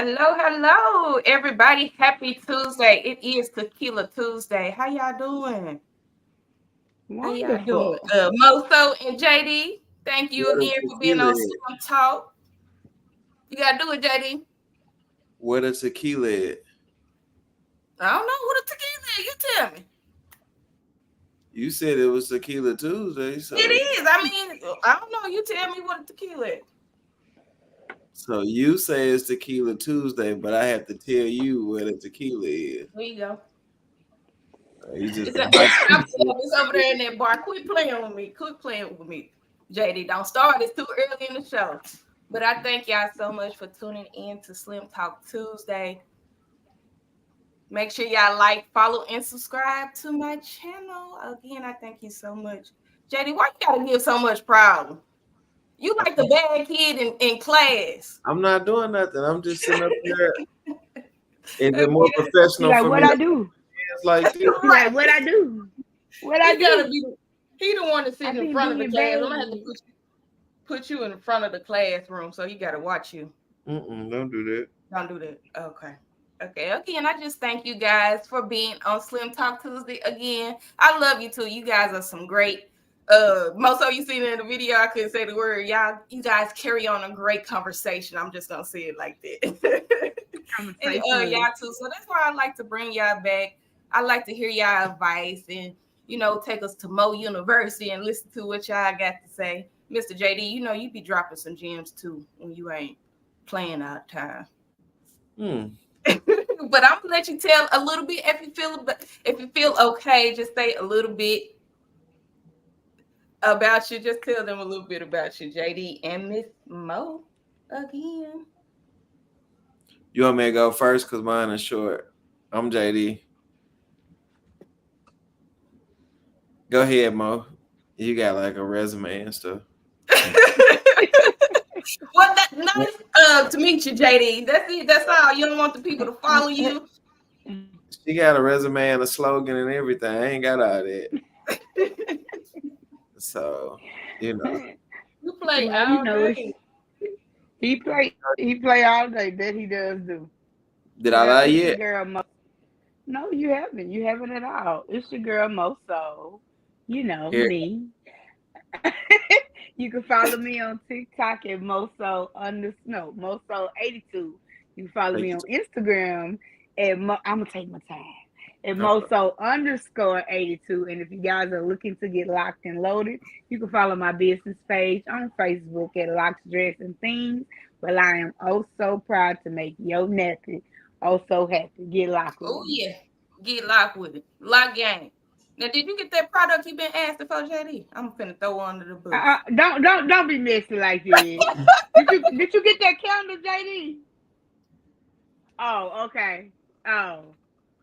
Hello, everybody. Happy Tuesday. It is Tequila Tuesday. How y'all doing? How y'all doing? Wonderful. Moso and JD, thank you What is again for being tequila? on Slim Talk. You gotta do it, JD. What is tequila? I don't know what a tequila is. You tell me. You said it was Tequila Tuesday, It is. I mean, I don't know. You tell me what a tequila is. so you say it's Tequila Tuesday, but I have to tell you what a tequila is. There you go. You just It's over there in that bar. Quit playing with me. Quit playing with me. JD, don't start. It's too early in the show. But I thank y'all so much for tuning in to Slim Talk Tuesday. Make sure y'all like, follow, and subscribe to my channel. Again, I thank you so much. JD, why you gotta give so much problem? You like the bad kid in class. I'm not doing nothing. I'm just sitting up there. Is it Okay, more He professional like, for what me I to do? dance like this? He like, what I do? What I he gotta do? be he the one to sit I in be front of the being class. I'm gonna have to bad. put you in front of the classroom, so he gotta watch you. Don't do that. Don't do that. Okay. Okay. Again, I just thank you guys for being on Slim Talk Tuesday. Again, I love you too. You guys are some great. Most of you seen it in the video. I couldn't say the word. Y'all, you guys carry on a great conversation. I'm just gonna say it like that. And Conversationalist. y'all too. So that's why I like to bring y'all back. I like to hear y'all advice and take us to Mo University and listen to what y'all got to say. Mr. JD, you be dropping some gems too when you ain't playing out time. Hmm. But I'm gonna let you tell a little bit if you feel okay, just say a little bit about you. Just tell them a little bit about you, JD and Miss Mo again. You want me to go first? Because mine is short. I'm JD. Go ahead, Mo. You got like a resume and stuff. Well, nice to meet you, JD. That's it. That's all. You don't want the people to follow you. She got a resume and a slogan and everything. I ain't got all that. So, you know. You play Well, all day. he play all day. That he does do. Did I Yeah, lie it's your yet? girl Mo. No, you haven't. You haven't at all. It's your girl Mo. So, Here. me. You can follow me on TikTok at Moso 82. You can follow Like, me on Instagram at I'm gonna take my time at okay. Moso_82. And if you guys are looking to get locked and loaded, you can follow my business page on Facebook at Locks Dress and Things. Well, I am oh so proud to make your nappy oh so happy. Get locked with Oh me. yeah, get locked with it. Lock gang. Now, did you get that product you been asking for, JD? I'm finna throw under the bus. Don't be messy like that. Did you get that candle, JD? Oh, okay. Oh,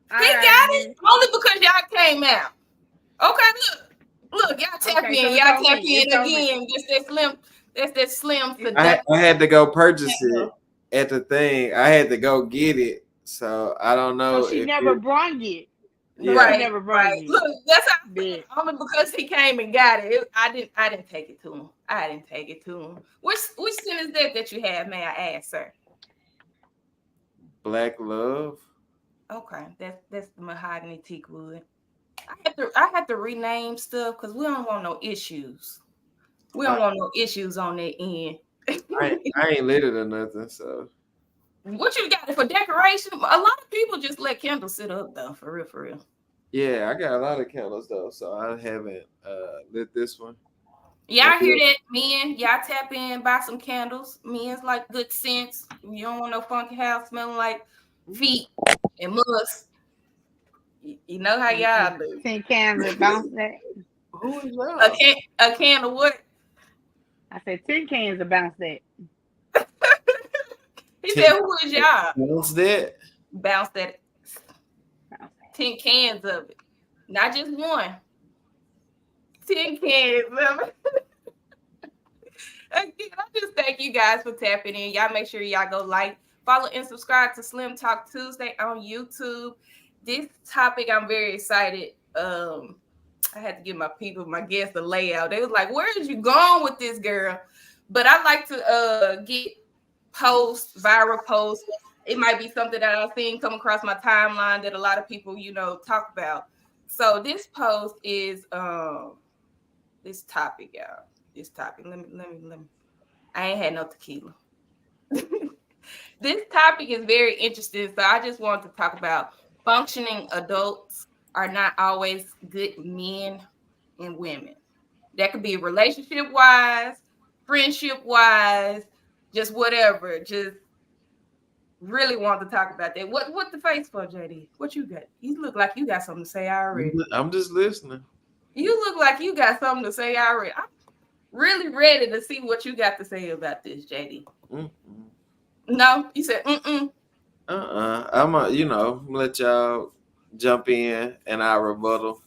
He all right got it then. only because y'all came out. Okay, look, y'all tap Okay, so in, it's y'all on tap me. in It's on me. again. That's that slim It's seduction. I had to go purchase it at the thing. I had to go get it. So I don't so know she if never it. brung it. So she Yeah. Right, never brung right. it. Look, that's how I feel. Bet. Only because he came and got it. I didn't take it to him. I didn't take it to him. Which sin is that you have, may I ask, sir? Black love. Okay, that's the mahogany teak wood. I had to rename stuff because we don't want no issues. We I, don't want no issues on that end. I ain't lit it or nothing. So What you got it for decoration? A lot of people just let candles sit up though, for real, for real. yeah, I got a lot of candles though. So I haven't lit this one. I Y'all hear will. that, men? Y'all tap in, buy some candles. Men's like good sense. You don't want no funky house smelling like feet and musk. You know how And y'all do. 10 cans of bounce that. Who is A y'all? can a can of what? I said 10 cans of bounce that. He said, Ten "Who is y'all?" candles that? Bounce that Bounce 10 cans of it, not just one. 10 cans of it. Again, I just thank you guys for tapping in. Y'all make sure y'all go like, follow, and subscribe to Slim Talk Tuesday on YouTube. This topic, I'm very excited. I had to give my guests a layout. They was like, "Where is you going with this, girl?" But I like to get viral posts it might be something that I've seen come across my timeline that a lot of people, talk about. So this post is this topic, y'all. This topic. Let me. I ain't had no tequila. This topic is very interesting. So I just wanted to talk about functioning adults are not always good men and women. That could be relationship wise, friendship wise, just whatever. Just really want to talk about that. What the face for, JD? What you got? You look like you got something to say already. I'm just listening. You look like you got something to say already. I'm really ready to see what you got to say about this, JD. Mm-mm. No, you said mm-mm. I'm let y'all jump in and I rebuttal.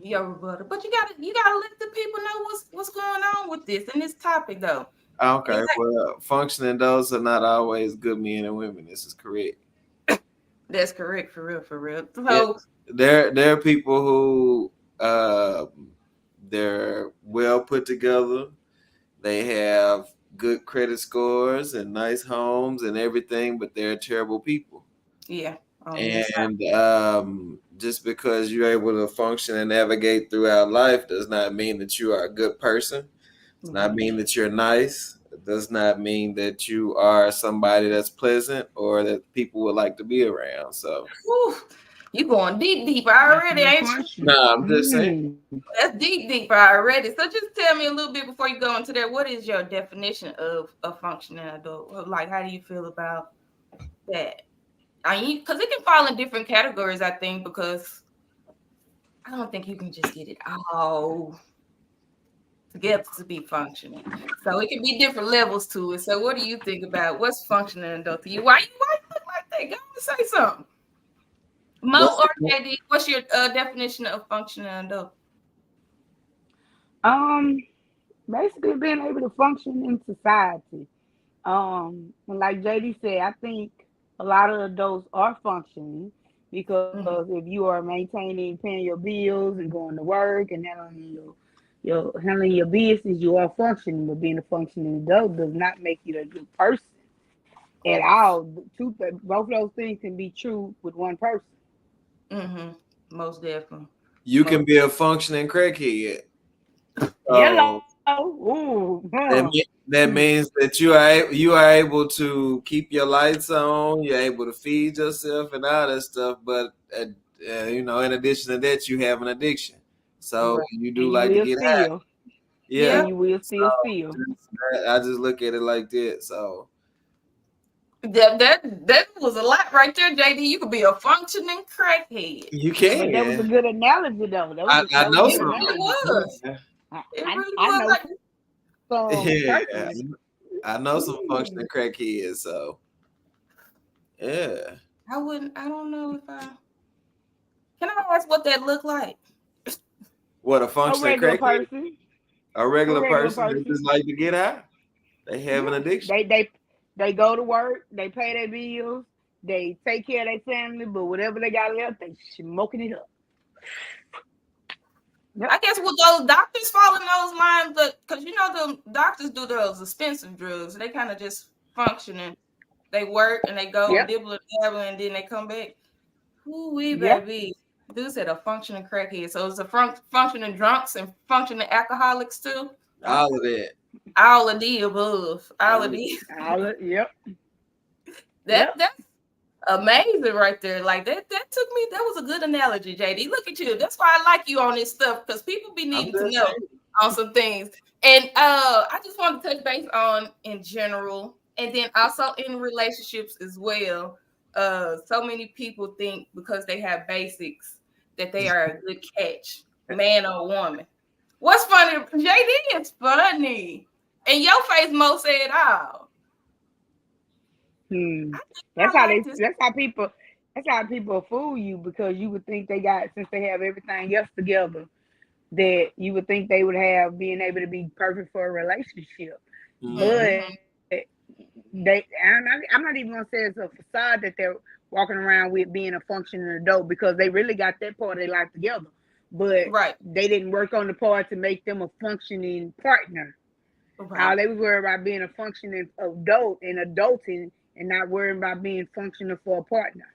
Your rebuttal. But you gotta let the people know what's going on with this and this topic though. Okay, well, functioning adults are not always good men and women. This is correct. That's correct, for real. So there are people who they're well put together. They have good credit scores and nice homes and everything, but they're terrible people. Yeah. And just because you're able to function and navigate throughout life does not mean that you are a good person. Does not mean that you're nice. It does not mean that you are somebody that's pleasant or that people would like to be around. So you going deep already, ain't you? No, I'm just saying. That's deep already. So just tell me a little bit before you go into that. What is your definition of a functioning adult? Like, how do you feel about that? I mean, because it can fall in different categories, I think, because I don't think you can just get it all together to be functioning. So it can be different levels to it. So what do you think about what's functioning adult to you? Why you look like that? Go and say something. Mo or JD, what's your definition of functioning adult? Basically being able to function in society. And like JD said, I think a lot of adults are functioning because if you are maintaining, paying your bills and going to work and handling your business, you are functioning. But being a functioning adult does not make you a good person at all. Both of those things can be true with one person. Most definitely. You can be a functioning crackhead. Yellow. Ooh. That means that you are able to keep your lights on. You're able to feed yourself and all that stuff. But in addition to that, you have an addiction. So you do like to get high. Yeah, and you will still steal. I just look at it like that. So that was a lot right there, JD. You could be a functioning crackhead. You can. But that was a good analogy, though. I know it really was. It really was. I know some functioning crackheads. So yeah. I don't know if I can. I ask what that look like. What, a functioning crackhead? Person. A regular person that just like to get high. They have an addiction. They go to work, they pay their bills, they take care of their family, but whatever they got left, they smoking it up. I guess with those doctors fall in those lines, because the doctors do those expensive drugs. They kind of just functioning. They work and they go dibble and then they come back. Ooh-wee, baby. Dude said a functioning crackhead. So it's a functioning drunks and functioning alcoholics too. All of that. All of the above. All of these. That's amazing right there. Like that took me. That was a good analogy, JD. Look at you. That's why I like you on this stuff, because people be needing to know on some things. And I just want to touch base on in general, and then also in relationships as well. So many people think because they have basics that they are a good catch, man or woman. What's funny? JD is funny. And your face, Mo, said it all. That's how people fool you, because you would think since they have everything else together, that you would think they would have being able to be perfect for a relationship. But I'm not even gonna say it's a facade that they're walking around with being a functioning adult, because they really got that part of their life together. But they didn't work on the part to make them a functioning partner. All they was worried about being a functioning adult, and adulting and not worrying about being functional for a partner.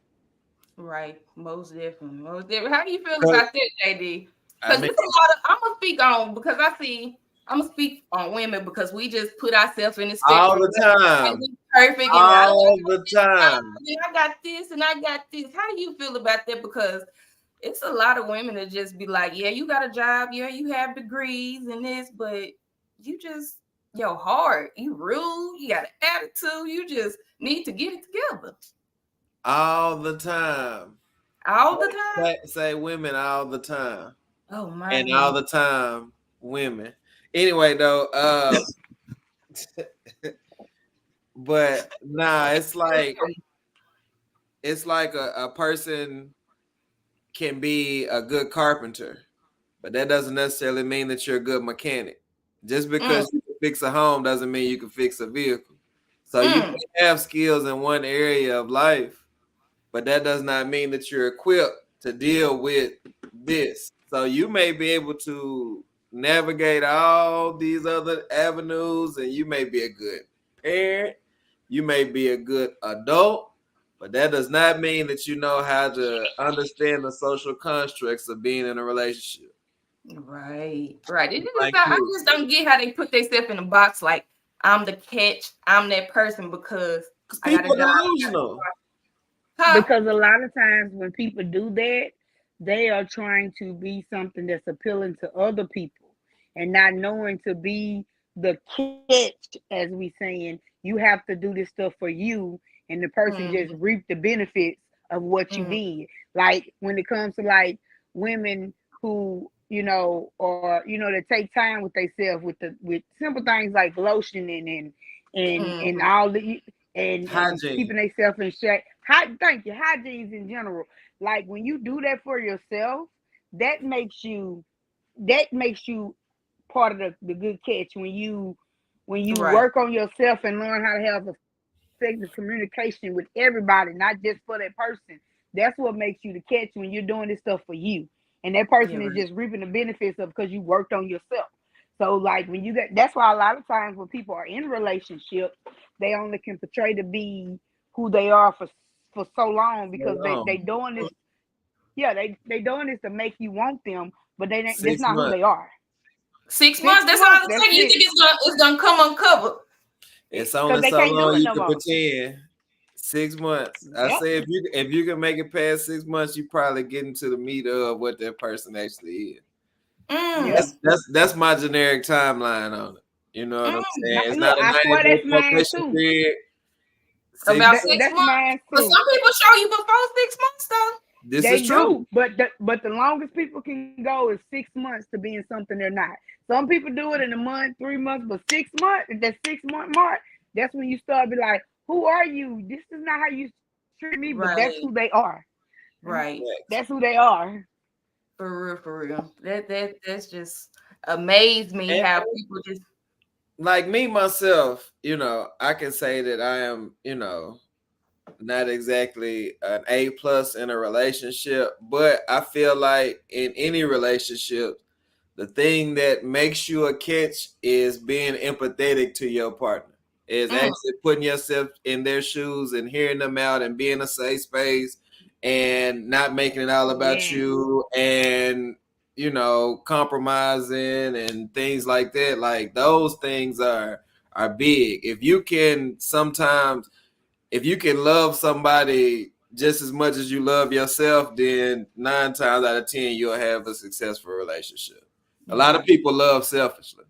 Right, most definitely, most definitely. How do you feel 'Cause, about that, JD? I Because mean, it's a lot of. I'm gonna speak on because I see. I'm gonna speak on women because we just put ourselves in the all spectrum. the And time, we perfect, and I got all the time. and I got this, and I got this. How do you feel about that? Because it's a lot of women that just be like, yeah, you got a job, yeah, you have degrees and this, but you just your heart, you rude, you got an attitude, you just need to get it together All the time. all the time. Say women all the time. Oh my And all goodness. the time, women. Anyway, though, but nah, it's like a person can be a good carpenter, but that doesn't necessarily mean that you're a good mechanic. Just Mm, because you can fix a home doesn't mean you can fix a vehicle. So you mm, can have skills in one area of life, but that does not mean that you're equipped to deal with this. So you may be able to navigate all these other avenues, and you may be a good parent, you may be a good adult, but that does not mean that you know how to understand the social constructs of being in a relationship. right, right. It is, Like I you, just don't get how they put themselves in a box like I'm the catch, I'm that person because because I got a people job. are delusional. Huh? Because a lot of times when people do that, they are trying to be something that's appealing to other people and not knowing to be the catch, as we saying, you have to do this stuff for you, and the person just Mm, reap the benefits of what you mm, did. Like when it comes to like women who, or that take time with themselves with simple things like lotioning and mm, all the and Hygiene. keeping themselves in shape. Thank you. Hygiene's in general. Like when you do that for yourself, that makes you that makes you part of the good catch when you right. work on yourself and learn how to have effective communication with everybody, not just for that person. That's what makes you the catch when you're doing this stuff for you. And that person Yeah, is right. just reaping the benefits of because you worked on yourself. So like when you get that's why a lot of times when people are in relationships, they only can portray to be who they are for so long So because they long. doing this. Yeah, they doing this to make you want them, but that's Six not who months. they are. 6 months. Six That's all months, it that's takes. You it. think it's gonna come uncovered? It's Because only they so can't do long it you no can more. pretend. 6 months. I Yep. say if you can make it past 6 months, you probably get into the meat of what that person actually is. Yep. Mm, That's my generic timeline on it. You know what I'm mm. saying? It's Look, not a I 90 swear day that's mine probation too. period. Six About That, six months. that's months. mine But too. some people show you before 6 months though. This They is true. do, but the longest people can go is 6 months to being something they're not. Some people do it in a month, 3 months, but 6 months, at that 6 month mark, that's when you start to be like, who are you? This is not how you treat me, but that's Right, who they are. right. Facts. That's who they are. For real, for real. That's just amazed me And how people just like me myself, I can say that I am, not exactly an A plus in a relationship, but I feel like in any relationship, the thing that makes you a catch is being empathetic to your partner. Is mm, actually putting yourself in their shoes and hearing them out and being a safe space and not making it all about Yes. you and compromising and things like that. Like those things are big. If you can love somebody just as much as you love yourself, then 9 times out of 10 you'll have a successful relationship. A lot of right. people love selfishly,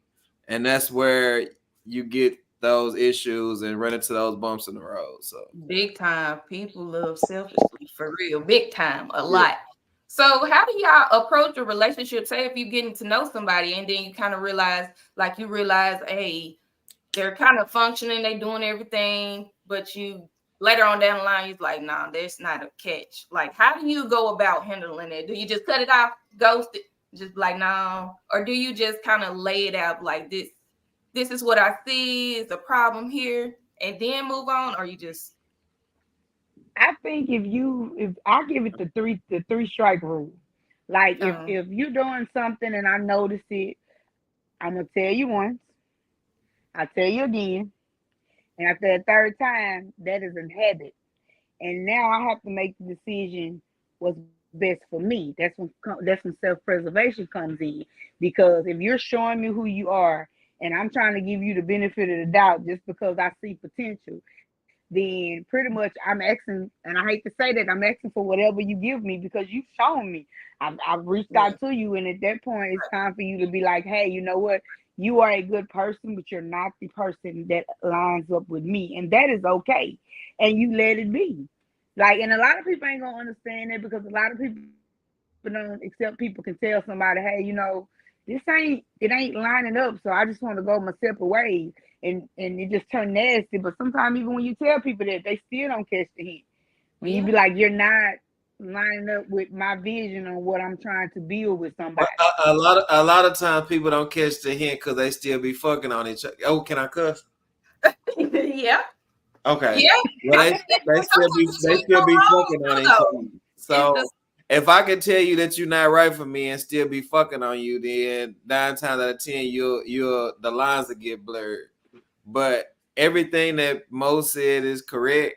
and that's where you get those issues and run into those bumps in the road. So Big time. People love selfishly for real. Big time. A yeah, lot. So how do y'all approach a relationship? Say if you're getting to know somebody and then you kind of realize, hey, they're kind of functioning, they doing everything, but you later on down the line, you're like, nah, there's not a catch. Like, how do you go about handling it? Do you just cut it off, ghost it, just like no, or do you just kind of lay it out like this is what I see is a problem here, and then move on, or you just I think if I give it the three strike rule. Like um if you're doing something and I notice it, I'm gonna tell you once, I tell you again, And after the third time, that is a habit. And now I have to make the decision what's best for me. That's when self preservation comes in, because if you're showing me who you are, and I'm trying to give you the benefit of the doubt just because I see potential, then pretty much I'm asking, and I hate to say that, I'm asking for whatever you give me because you've shown me. I've reached Yeah. out to you, and at that point, it's time for you to be like, hey, you know what? You are a good person, but you're not the person that lines up with me, and that is okay. And you let it be. Like, and a lot of people ain't gonna understand that because a lot of people don't accept people can tell somebody, hey, this ain't lining up, so I just want to go my separate ways, and it just turned nasty. But sometimes even when you tell people that, they still don't catch the hint. When you be Yeah. like, you're not lining up with my vision on what I'm trying to build with somebody. A lot of times people don't catch the hint because they still be fucking on each other. Oh, can I cuss? Yeah. Okay. Yeah. Well, I think that sometimes they between still no be wrong fucking on too, each though. other. It's So just if I can tell you that you're not right for me and still be fucking on you, then 9 times out of 10, you'll the lines will get blurred. But everything that Mo said is correct.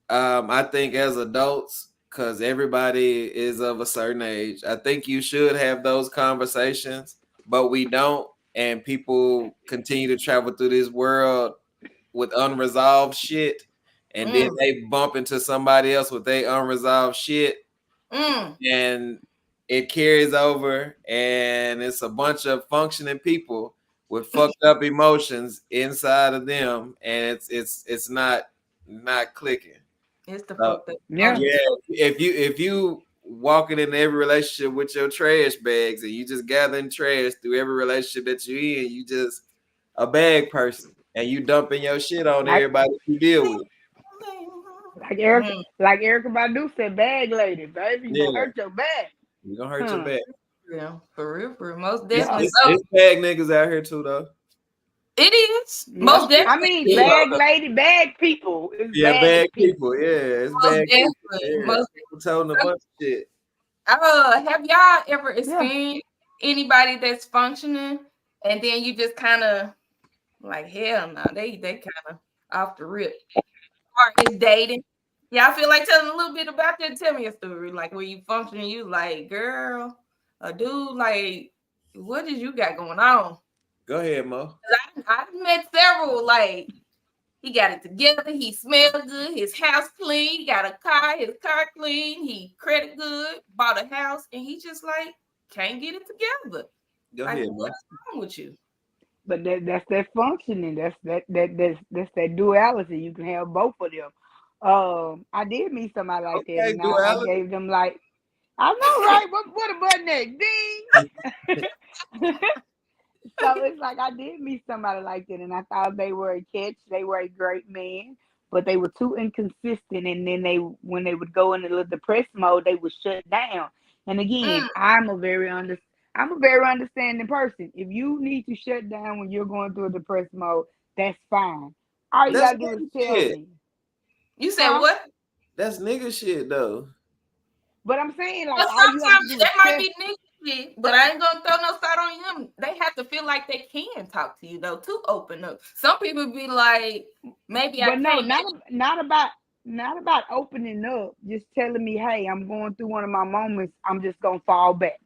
I think as adults, because everybody is of a certain age, I think you should have those conversations, but we don't. And people continue to travel through this world with unresolved shit. And then mm, they bump into somebody else with their unresolved shit. mm. And it carries over. And it's a bunch of functioning people with fucked up emotions inside of them. And it's not clicking. It's the So fucked up Yeah. emotions. yeah, if you walking in every relationship with your trash bags and you just gathering trash through every relationship that you in, you just a bag person and you dumping your shit on Like everybody you deal with. Erica, Mm, like Erica Badu said, bag lady, baby, you Yeah, gonna hurt your back. you gonna hurt your Huh. back. yeah, for real, most It's Yeah. definitely. it's, So it's bag niggas out here too though. it is Yeah. most I definitely mean, is. bag lady, bag people. It's Yeah, bag bag people. people. Yeah, it's Most bag people. definitely, Yeah, most people toting a definitely. bunch of shit. Have y'all ever Yeah. experienced anybody that's functioning and then you just kind of like hell no, they kind of off the rip. Or is dating? Y'all feel like telling a little bit about that? Tell me a story, like where you functioning, you like girl, a dude, like what did you got going on? Go ahead, Mo. 'Cause I met several like he got it together. He smelled good. His house clean. He got a car. His car clean. He credit good. Bought a house, and he just like can't get it together. Go Like, ahead, what Mo. is wrong with you? But that's that functioning. That's that duality. You can have both of them. I did meet somebody like that, Okay, and I duality. gave them like, I know, right? What a button that ding. So it's like I did meet somebody like that, and I thought they were a catch. They were a great man, but they were too inconsistent. And then when they would go into the depressed mode, they would shut down. And again, Mm, I'm a very understanding person. If you need to shut down when you're going through a depressed mode, that's fine. All you That's gotta do is nigga tell shit. me, you said huh? what? That's nigga shit though. But I'm saying like Well, all you have to sometimes do is that might test. be nigga, but I ain't gonna throw no side on them. They have to feel like they can talk to you though to open up. Some people be like, maybe I But no, can't. not about opening up. Just telling me, hey, I'm going through one of my moments. I'm just gonna fall back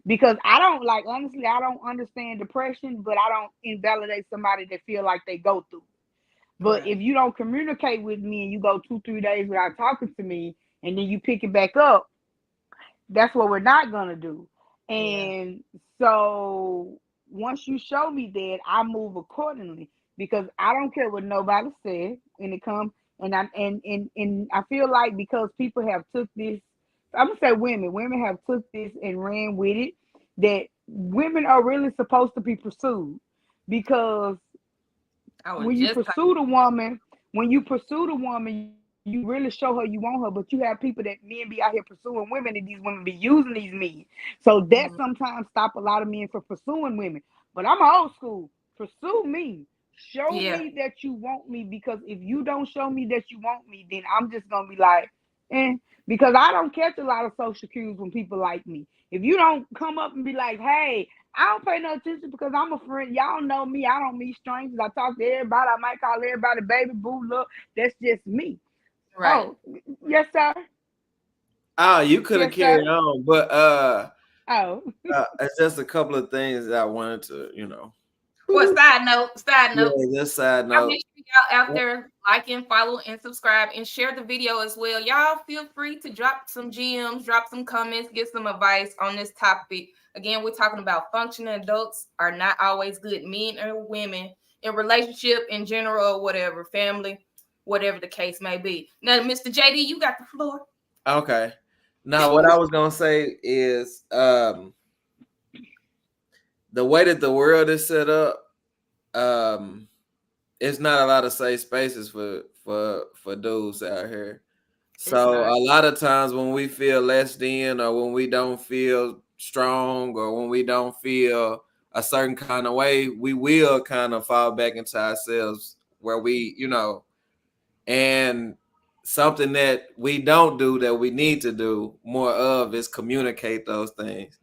because I don't like honestly. I don't understand depression, but I don't invalidate somebody that feel like they go through. But Right. if you don't communicate with me and you go 2 3 days without talking to me, and then you pick it back up, that's what we're not gonna do. Yeah. And so once you show me that, I move accordingly because I don't care what nobody says when it comes. And I feel like because people have took this, I'm gonna say women have took this and ran with it. That women are really supposed to be pursued because I was when you just pursue the woman, you really show her you want her, but you have people that men be out here pursuing women and these women be using these men. So that mm, sometimes stop a lot of men from pursuing women. But I'm old school. Pursue me. Show yeah. me that you want me because if you don't show me that you want me, then I'm just gonna be like, And because I don't catch a lot of social cues when people like me. If you don't come up and be like, hey, I don't pay no attention because I'm a friend. Y'all know me. I don't meet strangers. I talk to everybody. I might call everybody baby boo. Look, that's just me. Right. Oh, yes, sir. Oh, you could have Yes, sir. carried on, but Oh. it's just a couple of things that I wanted to, Well, side note, side Yeah, note. this side I note. make sure y'all out there like and follow and subscribe and share the video as well. Y'all feel free to drop some gems, drop some comments, get some advice on this topic. Again, we're talking about functioning adults are not always good men or women in relationship in general or whatever, family, whatever the case may be. Now, Mr. JD, you got the floor. Okay. Now, what I was gonna say is, the way that the world is set up, it's not a lot of safe spaces for dudes out here. So not. a lot of times when we feel less than, or when we don't feel strong, or when we don't feel a certain kind of way, we will kind of fall back into ourselves where we, and something that we don't do that we need to do more of is communicate those things.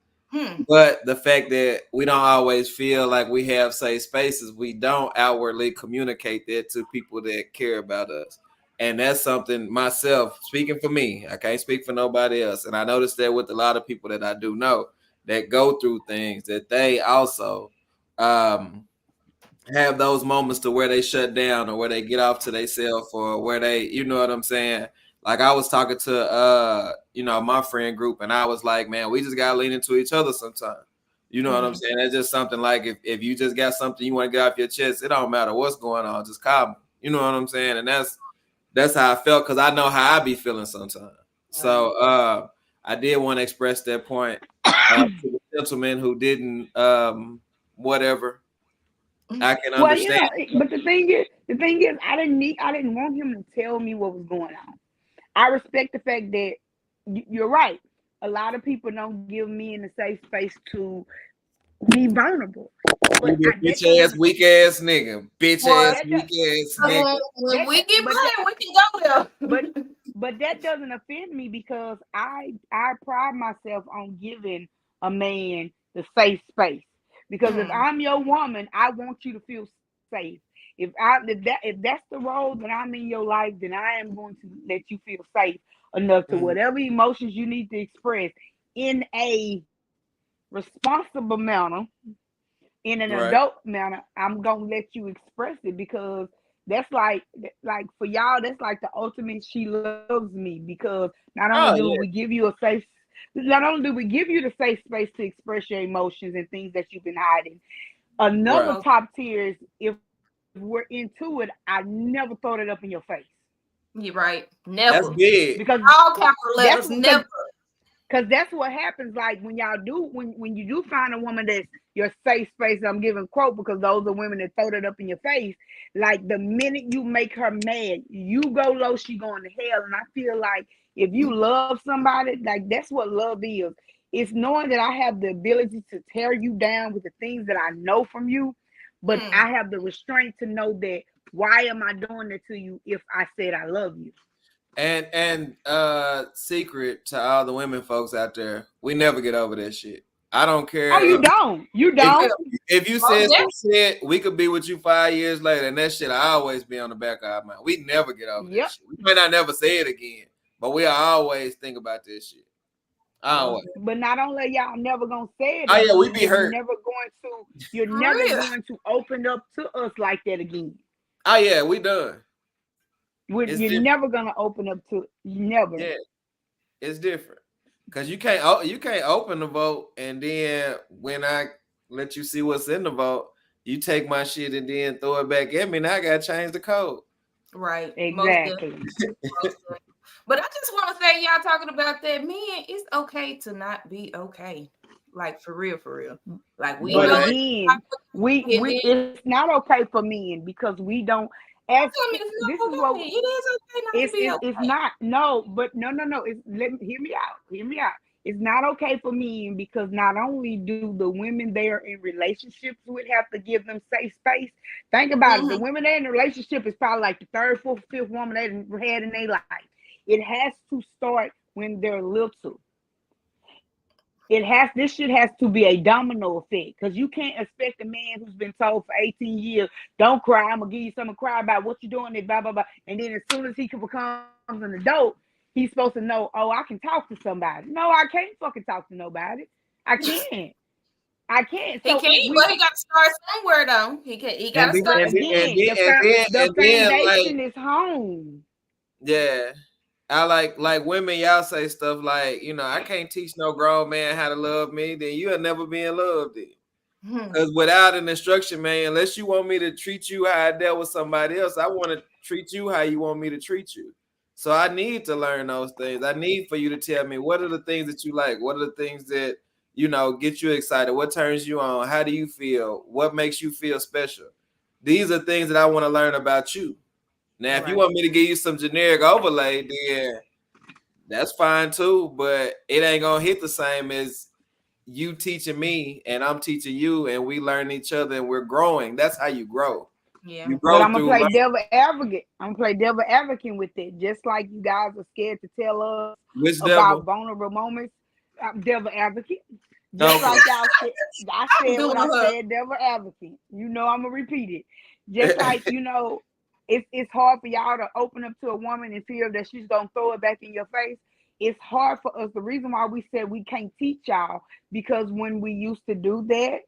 But the fact that we don't always feel like we have safe spaces, we don't outwardly communicate that to people that care about us. And that's something myself, speaking for me, I can't speak for nobody else. And I noticed that with a lot of people that I do know that go through things, that they also have those moments to where they shut down, or where they get off to themselves, or where they, you know what I'm saying? Like I was talking to my friend group, and I was like, man, we just gotta lean into each other sometimes. You know what I'm saying? That's just something like if you just got something you want to get off your chest, it don't matter what's going on, just call me. You know what I'm saying? And that's how I felt, because I know how I be feeling sometimes. So I did want to express that point to the gentleman who didn't whatever. I can Well, understand. but the thing is, I didn't want him to tell me what was going on. I respect the fact that you're right. A lot of people don't give me in a safe space to be vulnerable, You but be a that bitch ass, doesn't. weak ass nigga. Bitch Well, ass, That does, weak ass when, nigga. when that, we get but money, we can go but there. but that doesn't offend me because I pride myself on giving a man the safe space. Because if I'm your woman, I want you to feel safe. If that's the role that I'm in your life, then I am going to let you feel safe enough to Mm, whatever emotions you need to express in a responsible manner, in an right. adult manner. I'm gonna let you express it because that's like for y'all, that's like the ultimate she loves me because not only Oh do we yeah. give you a safe not only do we give you the safe space to express your emotions and things that you've been hiding. Another Right. Oh, top tier is if we're into it, I never throw it up in your face. you're right. That's Never. big. Because All capital that's letters, because never. Cause that's what happens. Like when y'all do, when you do find a woman that's your safe space. I'm giving quote because those are women that throw it up in your face. Like the minute you make her mad, you go low, she going to hell. And I feel like if you love somebody, like that's what love is. It's knowing that I have the ability to tear you down with the things that I know from you, but Hmm. I have the restraint to know that why am I doing it to you if I said I love you? And secret to all the women folks out there, we never get over that shit. I don't Oh, care you don't. You if don't. if you Most said some definitely. shit, we could be with you 5 years later, and that shit I always be on the back of our mind. We never get over that Yep. shit. We might not never say it again, but we always think about this shit. Most Always. definitely. But not only y'all never gonna say it Oh yeah, we again, be hurt. you're For never real. going to open up to us like that again. Oh yeah, we done. It's You're different. never gonna open up to never. Yeah, it's different. Cause you can't open the vote, and then when I let you see what's in the vote, you take my shit and then throw it back at me. Now I gotta change the code. Right. Most definitely. Exactly. Most definitely. But I just want to say, y'all talking about that, men, it's okay to not be okay. Like for real, for real. Like we But But know it ain't. again, it's and then we it's not okay for men because we don't as don't tell me it's this not is what okay. It is okay not to be it's okay. not no, but no. It's let me hear me out. Hear me out. It's not okay for men because not only do the women they are in relationships with have to give them safe space. Think about it. The Mm-hmm. women they're in a relationship is probably like the third, fourth, fifth woman they had in their life. It has to start when they're little. This shit has to be a domino effect, because you can't expect a man who's been told for 18 years, don't cry, I'm gonna give you something to cry about, what you doing, blah blah blah, and then as soon as he becomes an adult, he's supposed to know, oh, I can talk to somebody. No, I can't fucking talk to nobody. I can't. He So can't, but he got to start somewhere though. He got to And start. the then, foundation is home. yeah. I like women, y'all say stuff like, I can't teach no grown man how to love me, then you'll never be in love then. Because without an instruction, man, unless you want me to treat you how I dealt with somebody else, I want to treat you how you want me to treat you. So I need to learn those things. I need for you to tell me, what are the things that you like? What are the things that, get you excited? What turns you on? How do you feel? What makes you feel special? These are things that I want to learn about you. Now, if you want me to give you some generic overlay, then that's fine too, but it ain't gonna hit the same as you teaching me and I'm teaching you, and we learn each other and we're growing. That's how you grow. Yeah. You grow But I'm gonna through play devil advocate. I'm gonna play devil advocate with it, just like you guys are scared to tell us which about devil? vulnerable moments. I'm devil advocate. Just Okay. like y'all said, I said what I said, devil advocate. I'm gonna repeat it. Just like it's hard for y'all to open up to a woman and feel that she's gonna throw it back in your face. It's hard for us. The reason why we said we can't teach y'all, because when we used to do that,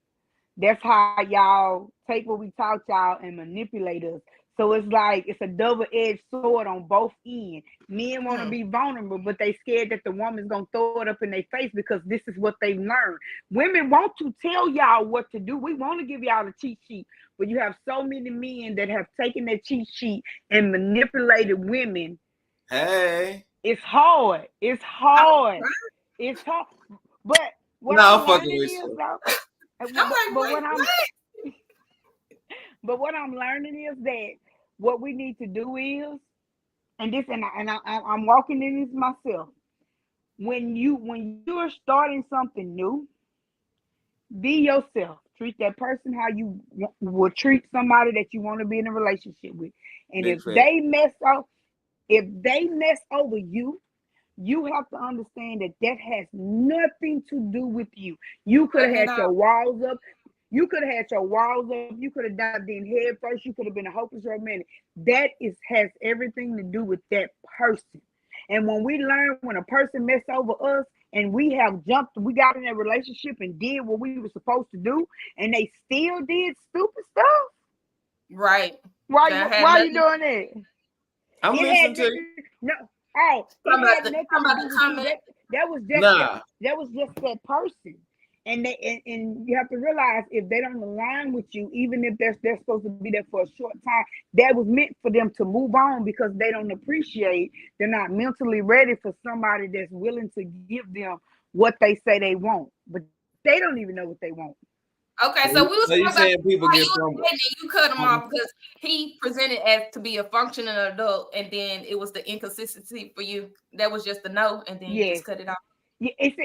that's how y'all take what we taught y'all and manipulate us. So it's like it's a double-edged sword on both ends. Men want to be vulnerable, but they scared that the woman's gonna throw it up in their face because this is what they've learned. Women want to tell y'all what to do. We want to give y'all the cheat sheet, but you have so many men that have taken that cheat sheet and manipulated women. Hey, it's hard. It's hard. It's hard. But what no, I'm fucking learning with is you. though. But what I'm learning is that what we need to do is, I'm walking in this myself. When you're starting something new, be yourself. Treat that person how you would treat somebody that you want to be in a relationship with. And Big if fact. they mess over you, you have to understand that has nothing to do with you. You could have had your walls up. You could have had your walls up. You could have dived in head first. You could have been a hopeless romantic. Has everything to do with that person. And when we learn when a person messed over us and we got in a relationship and did what we were supposed to do, and they still did stupid stuff. Right. Why are you doing that? I'm listening to you. No. Oh, it had nothing to do with you. That was just that person. And you have to realize, if they don't align with you, even if they're supposed to be there for a short time, that was meant for them to move on, because they don't appreciate, they're not mentally ready for somebody that's willing to give them what they say they want, but they don't even know what they want. Okay, so we was talking about people get fumbled. You cut him off because he presented as to be a functioning adult, and then it was the inconsistency for you. That was just a no, and then you just cut it off. Yeah, it's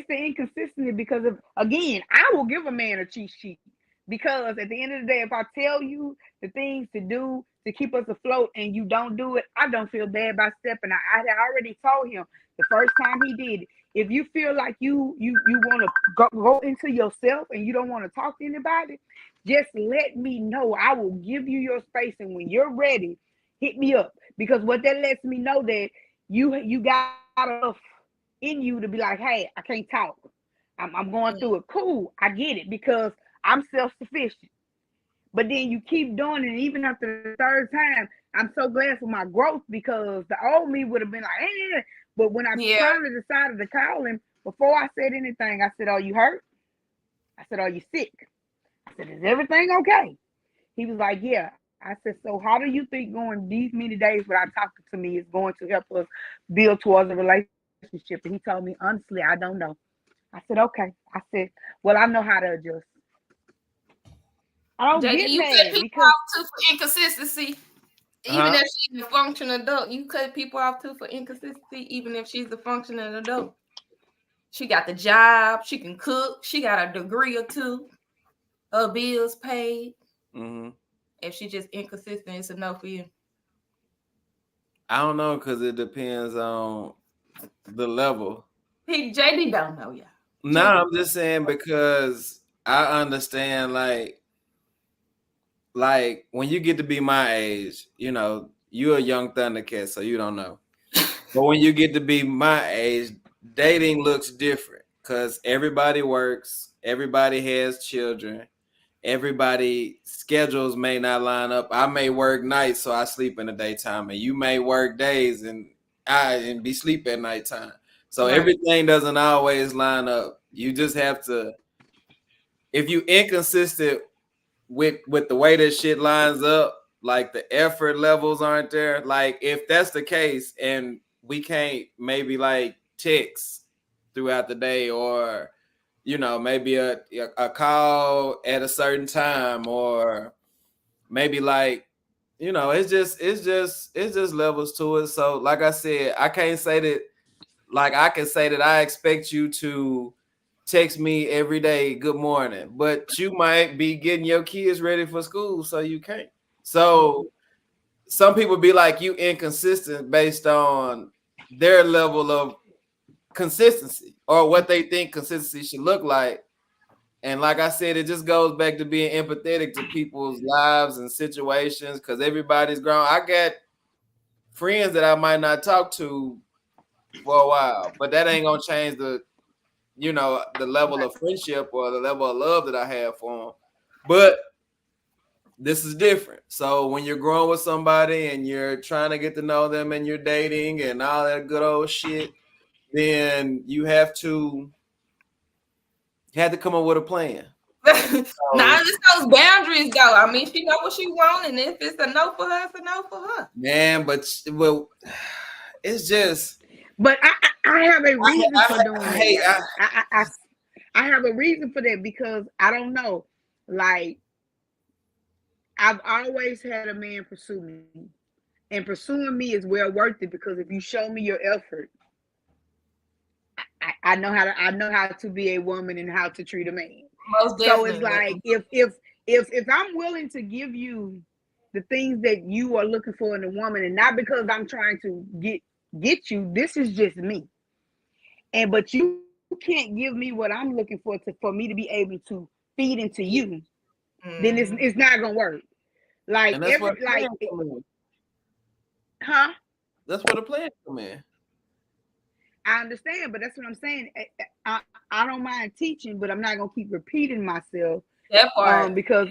the inconsistency, because again, I will give a man a cheat sheet, because at the end of the day, if I tell you the things to do to keep us afloat and you don't do it, I don't feel bad by stepping out. I already told him the first time he did it. If you feel like you want to go into yourself and you don't want to talk to anybody, just let me know. I will give you your space, and when you're ready, hit me up, because what that lets me know that you got enough in you to be like, hey, I can't talk. I'm going through it. Cool, I get it, because I'm self-sufficient. But then you keep doing it, and even after the third time, I'm so glad for my growth, because the old me would have been like, eh. But when I finally decided to call him, before I said anything, I said, "Are you hurt?" I said, "Are you sick?" I said, "Is everything okay?" He was like, "Yeah." I said, "So how do you think going these many days without talking to me is going to help us build towards a relationship?" And he told me, "Honestly, I don't know." I said, "Okay." I said, "Well, I know how to adjust." I don't get you mad cut people because off too for inconsistency. Even if she's a functioning adult, you cut people off too for inconsistency. Even if she's a functioning adult, she got the job, she can cook, she got a degree or two, her bills paid. If she's just inconsistent, it's a no for you. I don't know because it depends on the level. JD don't know, y'all. No, I'm just saying because I understand like when you get to be my age, you know, you're a young Thundercat, so you don't know. But when you get to be my age, dating looks different because everybody works, everybody has children, everybody schedules may not line up. I may work nights, so I sleep in the daytime, and you may work days and be sleep at nighttime. So everything doesn't always line up. You just have to, if you inconsistent with the way that shit lines up, like the effort levels aren't there. Like if that's the case, and we can't maybe like text throughout the day, or you know maybe a call at a certain time, or maybe like you know it's just levels to it. So like I said, I can't say that. Like I can say that I expect you to text me every day, good morning, but you might be getting your kids ready for school, so you can't. So some people be like you inconsistent based on their level of consistency or what they think consistency should look like. And like I said, it just goes back to being empathetic to people's lives and situations because everybody's grown. I got friends that I might not talk to for a while, but that ain't gonna change the level of friendship or the level of love that I have for them. But this is different. So when you're growing with somebody and you're trying to get to know them and you're dating and all that good old shit, then you have to come up with a plan. Now it's those boundaries though. I mean, she know what she want, and if it's a no for her, it's a no for her. Man, but it's just. But I have a reason for doing that. I have a reason for that because I don't know. Like I've always had a man pursue me, and pursuing me is well worth it because if you show me your effort, I know how to be a woman and how to treat a man. Most definitely. So it's like if I'm willing to give you the things that you are looking for in a woman, and not because I'm trying to get you, this is just me. But you can't give me what I'm looking for me to be able to feed into you, then it's not gonna work. Like That's where the plan come in. I understand, but that's what I'm saying. I don't mind teaching, but I'm not gonna keep repeating myself. That part. Because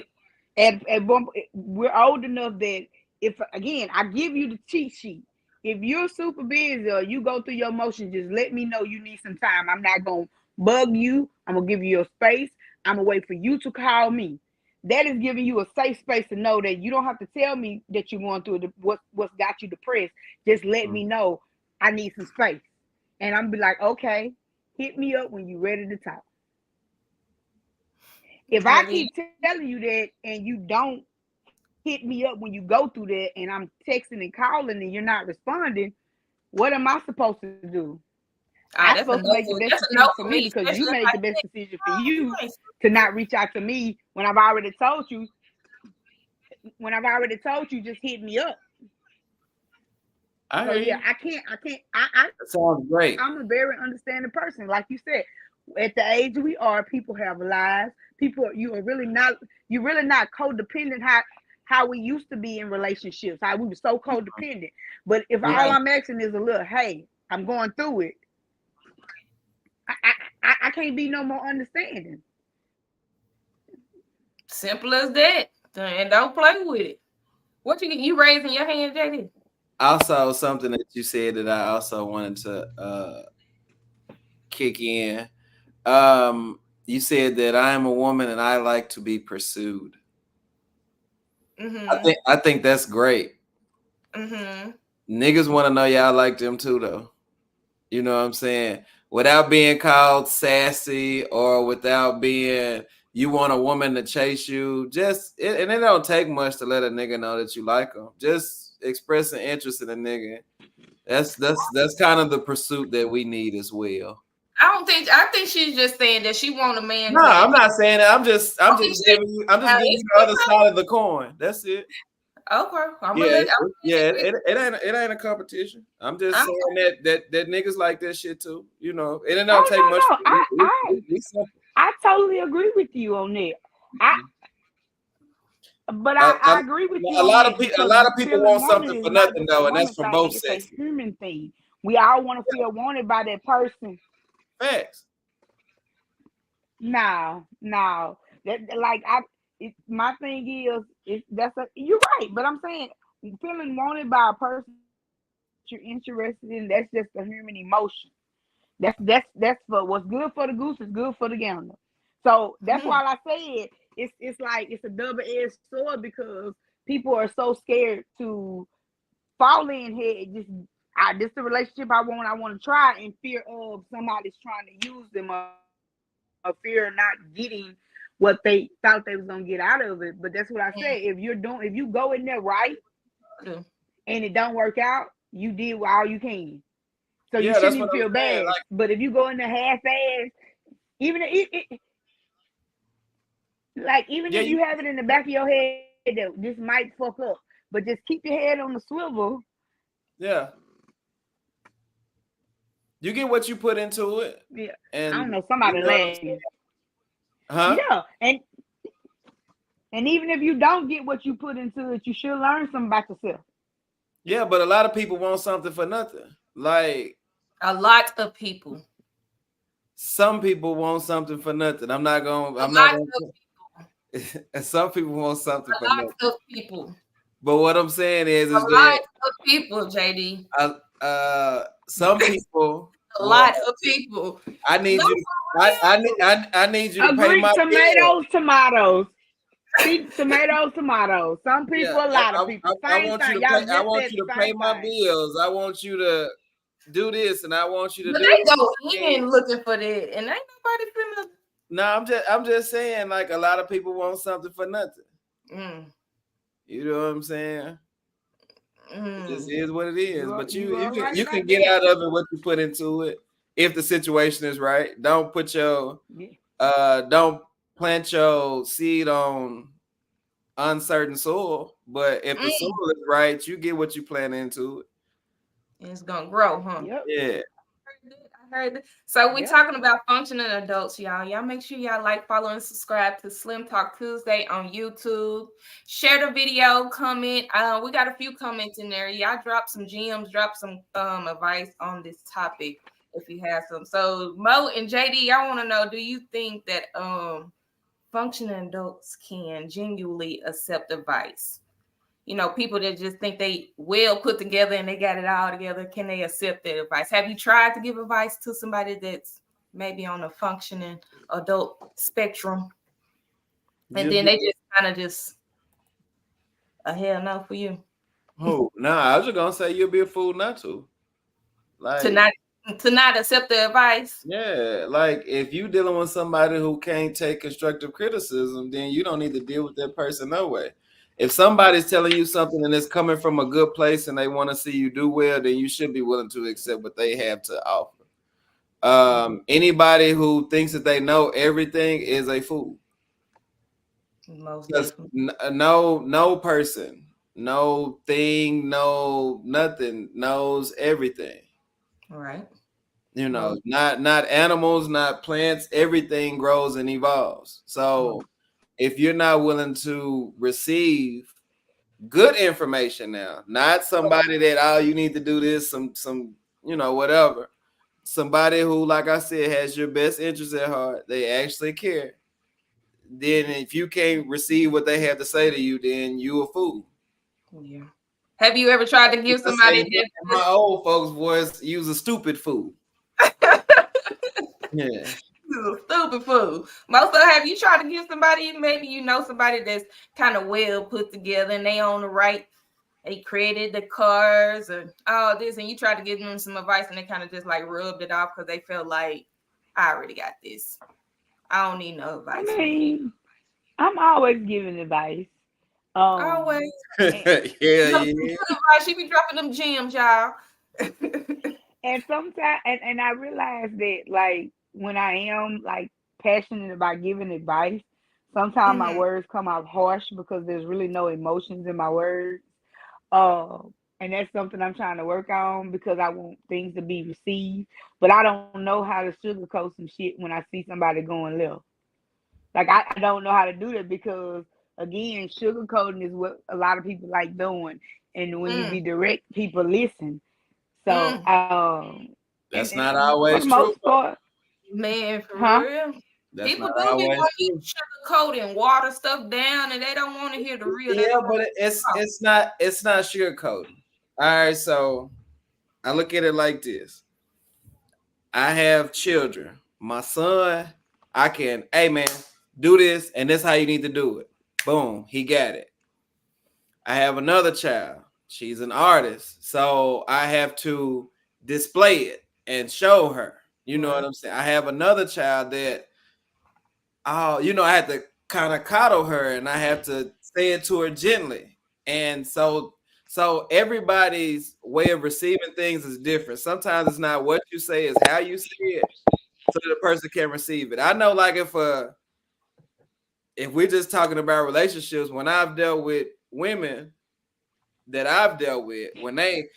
at one point, we're old enough that if again I give you the cheat sheet, if you're super busy or you go through your motions, just let me know you need some time. I'm not gonna bug you. I'm gonna give you your space. I'm gonna wait for you to call me. That is giving you a safe space to know that you don't have to tell me that you're going through what's got you depressed. Just let me know I need some space. And I'm be like, okay, hit me up when you're ready to talk. If I keep telling you that and you don't hit me up when you go through that and I'm texting and calling and you're not responding, what am I supposed to do? I'm supposed to make the best decision for me because you made the best decision for you to not reach out to me when I've already told you. When I've already told you, just hit me up. I can't. That sounds great. I'm a very understanding person, like you said. At the age we are, people have lives. You're really not codependent how we used to be in relationships. How we were so codependent. But if all I'm asking is a little, hey, I'm going through it. I can't be no more understanding. Simple as that. And don't play with it. What you raising your hand, JD? Also, something that you said that I also wanted to kick in. You said that I am a woman and I like to be pursued. Mm-hmm. I think that's great. Mm-hmm. Niggas want to know y'all like them too, though. You know what I'm saying? Without being called sassy or without being you want a woman to chase you, and it don't take much to let a nigga know that you like them. Just expressing interest in a nigga. That's kind of the pursuit that we need as well. I think she's just saying that she want a man. No, I'm not saying that. I'm just giving you the other side of the coin. That's it. Okay, it ain't a competition. I'm just saying that niggas like that shit too. You know, and it don't Oh take much. no, I totally agree with you on that. I agree with you a on lot that of because people feeling want wanted something is for not nothing just a though, and that's woman from thing; both it's a sexes. human thing. We all want to feel wanted by that person. Facts. No. That like my thing is you're right, but I'm saying feeling wanted by a person you're interested in, that's just a human emotion. That's for what's good for the goose is good for the gander. So that's why I said it's like it's a double-edged sword because people are so scared to fall in here. This the relationship I want to try in fear of somebody's trying to use them or fear of not getting what they thought they was gonna get out of it. But that's what I say. If you go in there right and it don't work out, you did all you can. So you shouldn't even feel bad. Like, but if you go in there half-ass, even if you have it in the back of your head that this might fuck up, but just keep your head on the swivel. Yeah. You get what you put into it. Yeah. And I don't know, somebody laughing. Huh? Yeah. And even if you don't get what you put into it, you should learn something about yourself. Yeah, but a lot of people want something for nothing. Like a lot of people. Some people want something for nothing. I'm not gonna. Some people want something for nothing. A lot of people. But what I'm saying is a lot of people, JD. Some people. A lot of people. I need you. I need you to pay my bills. Tomatoes. See, tomatoes. Some people, a lot of people. I want you to pay my bills. I want you to do this, and I want you to do. They go in looking for that, and ain't nobody finna. No, I'm just saying, like a lot of people want something for nothing. You know what I'm saying? It just is what it is. But you can get out of it what you put into it if the situation is right. Don't put your don't plant your seed on uncertain soil. But if the soil is right, you get what you plant into it. It's gonna grow, huh? Yeah. I heard that. So we're talking about functioning adults, y'all. Y'all make sure y'all like, follow, and subscribe to Slim Talk Tuesday on YouTube. Share the video, comment. We got a few comments in there. Y'all drop some gems, drop some advice on this topic if you have some. So Mo and JD, I want to know, do you think that functioning adults can genuinely accept advice? You know, people that just think they well put together and they got it all together, can they accept that advice? Have you tried to give advice to somebody that's maybe on a functioning adult spectrum, and then they just kind of just a hell no for you? Oh, nah, I was just gonna say you'll be a fool not to. Like to not accept the advice. Yeah, like if you dealing with somebody who can't take constructive criticism, then you don't need to deal with that person no way. If somebody's telling you something and it's coming from a good place and they want to see you do well, then you should be willing to accept what they have to offer. Anybody who thinks that they know everything is a fool. No person, no thing, no nothing knows everything. All right. You know, not animals, not plants. Everything grows and evolves. So if you're not willing to receive good information now, not somebody that all you need to do this, some whatever. Somebody who, like I said, has your best interest at heart. They actually care. Then if you can't receive what they have to say to you, then you a fool. Yeah. Have you ever tried to give somebody my old folks' voice, use a stupid fool? Yeah. Stupid fool. Most of have you tried to give somebody, maybe you know somebody that's kind of well put together and they own the right, they created the cars and all this, and you tried to give them some advice and they kind of just like rubbed it off because they felt like I already got this. I don't need no advice. I mean, I'm always giving advice. Always. Yeah. She be dropping them gems, y'all. And sometimes, and I realize that, like, when I am like passionate about giving advice, Sometimes my Mhm. words come out harsh because there's really no emotions in my words. And that's something I'm trying to work on because I want things to be received. But I don't know how to sugarcoat some shit when I see somebody going left. Like I don't know how to do that because again, sugarcoating is what a lot of people like doing. And when you be Mm, direct, people listen. So mm. That's and not for the always true, most though. part, Man, for huh? real. That's People not do be always wanting to true. sugarcoat and water stuff down, and they don't want to hear the real. They Yeah, don't want but it's not sugarcoating. All right, so I look at it like this. I have children. My son, I can, hey man, do this, and this how you need to do it. Boom, he got it. I have another child. She's an artist, so I have to display it and show her. You know what right. I'm saying? I have another child that, oh, I had to kind of coddle her, and I have to say it to her gently. And so everybody's way of receiving things is different. Sometimes it's not what you say, it's how you say it, so the person can receive it. I know, like if we're just talking about relationships, when I've dealt with women that I've dealt with, when they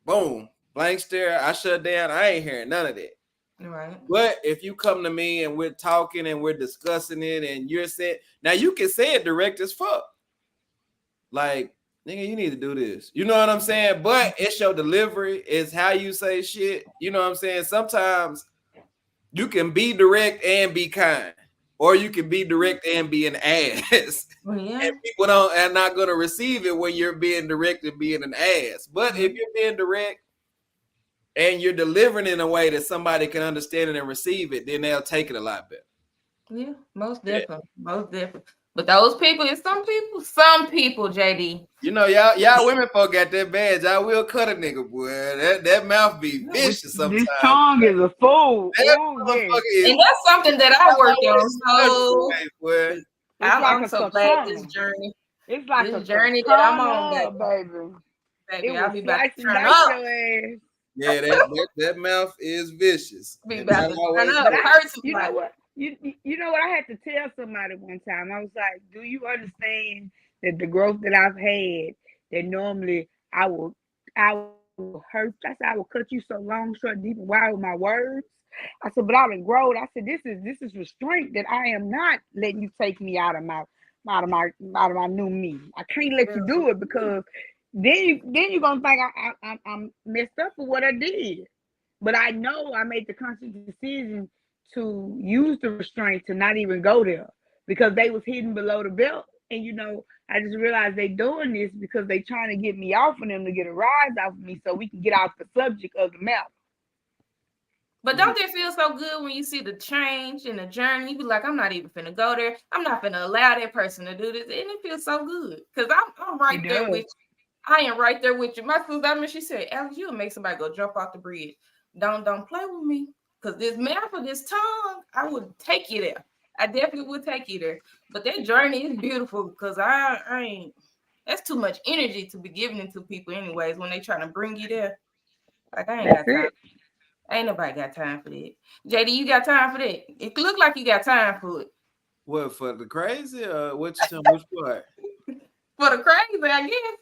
boom, blank stare, I shut down. I ain't hearing none of that. Right. But if you come to me and we're talking and we're discussing it, and you're saying, now you can say it direct as fuck, like, nigga, you need to do this. You know what I'm saying? But it's your delivery, it's how you say shit. You know what I'm saying? Sometimes you can be direct and be kind, or you can be direct and be an ass. Well, And yeah. people don't are not gonna receive it when you're being direct and being an ass. But if Mhm. you're being direct and you're delivering in a way that somebody can understand it and receive it, then they'll take it a lot better. Yeah, most Yeah. definitely. Most definitely. But those people, it's some people, JD. Y'all women folk got that badge. I will cut a nigga, boy. That mouth be vicious This sometimes. tongue is a fool. That Oh yes, motherfucker is And that's something that I work on. always So boy. it's like I'm a so glad katana. It's like a this journey that I'm on, katana, baby. It baby, I'll will be about slice to and turn dice up. your ass. Yeah, that mouth is vicious. Be And about not to turn always up. But Hurt you know somebody. what? You know what? I had to tell somebody one time. I was like, "Do you understand that the growth that I've had? That normally I will hurt. I said I will cut you so long, short, deep, and wide with my words. I said, but I've been grown. I said, this is restraint that I am not letting you take me out of my new me. I can't let you do it because then you're gonna think I'm messed up for what I did. But I know I made the conscious decision to use the restraint to not even go there because they was hidden below the belt. And I just realized they doing this because they trying to get me off of them to get a rise off of me so we can get off the subject of the matter. But don't it feel so good when you see the change and the journey? You be like, I'm not even finna go there. I'm not finna allow that person to do this. And it feels so good. Because I'm right It there with does. you. I am right there with you. My sister, I mean, she said, Alex, you'll make somebody go jump off the bridge. Don't play with me. Because this mouth of this tongue, I would take you there. I definitely would take you there. But that journey is beautiful because I ain't, that's too much energy to be giving into people anyways when they trying to bring you there. Like, I ain't That's got time. it. Ain't nobody got time for that. JD, you got time for that? It look like you got time for it. What, for the crazy? What you talking? Which part? For the crazy, I guess.